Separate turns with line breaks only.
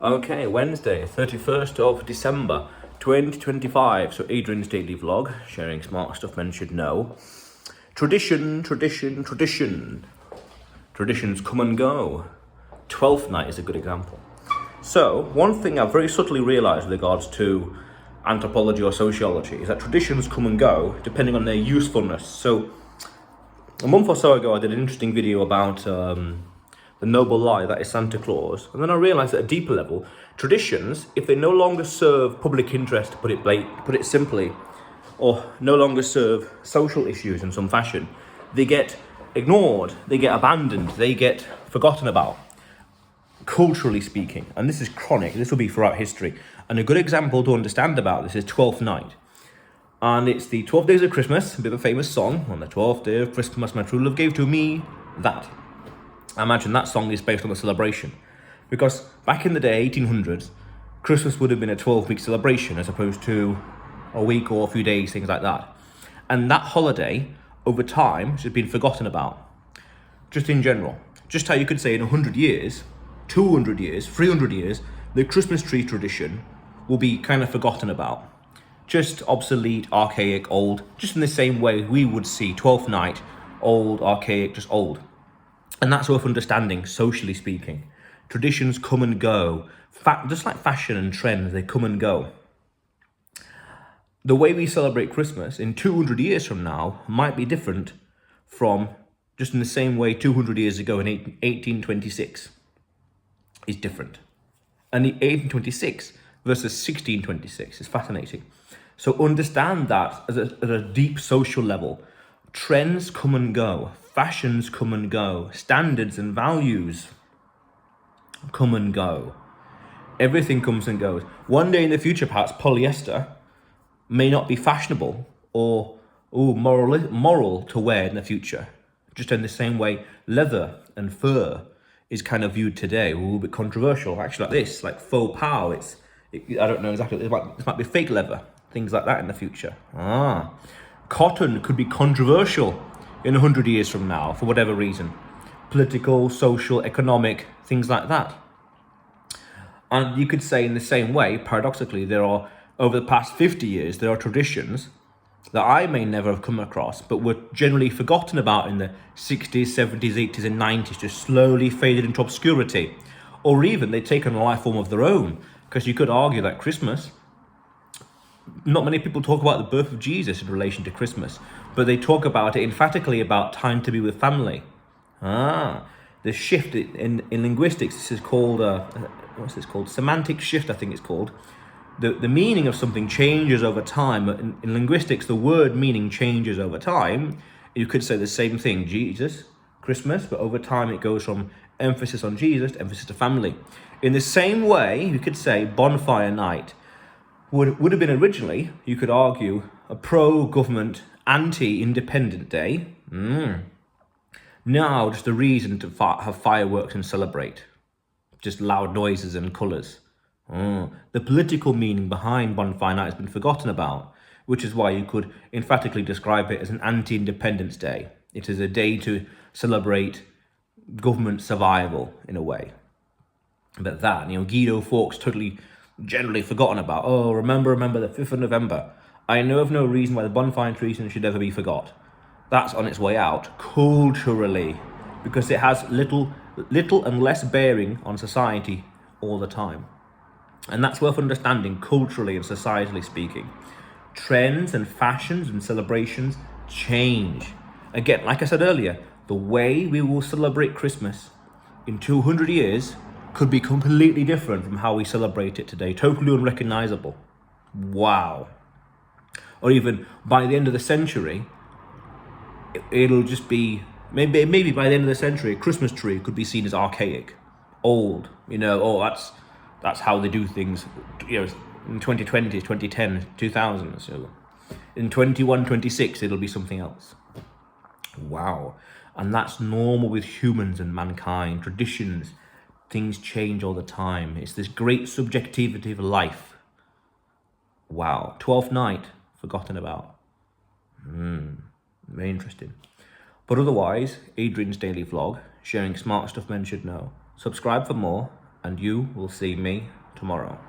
Okay, Wednesday, 31st of December, 2025. So Adrian's daily vlog, sharing smart stuff men should know. Tradition. Traditions come and go. 12th night is a good example. So, one thing I've very subtly realised with regards to anthropology or sociology is that traditions come and go depending on their usefulness. So, a month or so ago, I did an interesting video about the noble lie that is Santa Claus, and then I realised at a deeper level, traditions, if they no longer serve public interest, to put it simply, or no longer serve social issues in some fashion, they get ignored, they get abandoned, they get forgotten about, culturally speaking. And this is chronic, this will be throughout history. And a good example to understand about this is Twelfth Night. And it's the 12 Days of Christmas, a bit of a famous song. On the 12th day of Christmas, my true love gave to me that. I imagine that song is based on the celebration. Because back in the day, 1800s, Christmas would have been a 12-week celebration as opposed to a week or a few days, things like that. And that holiday, over time, has been forgotten about. Just in general. Just how you could say in 100 years, 200 years, 300 years, the Christmas tree tradition will be kind of forgotten about. Just obsolete, archaic, old, just in the same way we would see 12th night, old, archaic, just old. And that's worth understanding, socially speaking. Traditions come and go. Just like fashion and trends, they come and go. The way we celebrate Christmas in 200 years from now might be different from just in the same way 200 years ago in 1826 is different. And the 1826 versus 1626 is fascinating. So understand that at a deep social level. Trends come and go, fashions come and go, standards and values come and go. Everything comes and goes. One day in the future, perhaps polyester may not be fashionable or moral to wear in the future. Just in the same way, leather and fur is kind of viewed today, a little bit controversial. Actually, like this, like faux pow. I don't know exactly. It might be fake leather, things like that in the future. Cotton could be controversial in 100 years from now for whatever reason. Political, social, economic, things like that. And you could say in the same way, paradoxically, over the past 50 years, there are traditions that I may never have come across, but were generally forgotten about in the 60s, 70s, 80s, and 90s, just slowly faded into obscurity. Or even they'd taken a life form of their own, because you could argue that Christmas, not many people talk about the birth of Jesus in relation to Christmas, but they talk about it emphatically about time to be with family. The shift in linguistics, this is called, what's this called? Semantic shift, I think it's called. The meaning of something changes over time. In linguistics, the word meaning changes over time. You could say the same thing, Jesus, Christmas, but over time it goes from emphasis on Jesus to emphasis to family. In the same way, you could say bonfire night would have been originally, you could argue, a pro-government, anti-independent day. Now, just a reason to have fireworks and celebrate. Just loud noises and colours. The political meaning behind bonfire night has been forgotten about, which is why you could emphatically describe it as an anti-independence day. It is a day to celebrate government survival, in a way. But that, Guido Fawkes totally generally forgotten about. Remember the 5th of November. I know of no reason why the bonfire treason should ever be forgot. That's on its way out, culturally, because it has little and less bearing on society all the time. And that's worth understanding culturally and societally speaking. Trends and fashions and celebrations change. Again, like I said earlier, the way we will celebrate Christmas in 200 years could be completely different from how we celebrate it today. Totally unrecognizable. Wow. Or even by the end of the century, it'll just be, maybe by the end of the century, a Christmas tree could be seen as archaic, old. That's how they do things, in 2020s, 2010s, 2000s. So in 2126, it'll be something else. Wow. And that's normal with humans and mankind. Traditions, things change all the time. It's this great subjectivity of life. Wow. 12th night, forgotten about. Very interesting. But otherwise, Adrian's daily vlog, sharing smart stuff men should know. Subscribe for more. and you will see me tomorrow.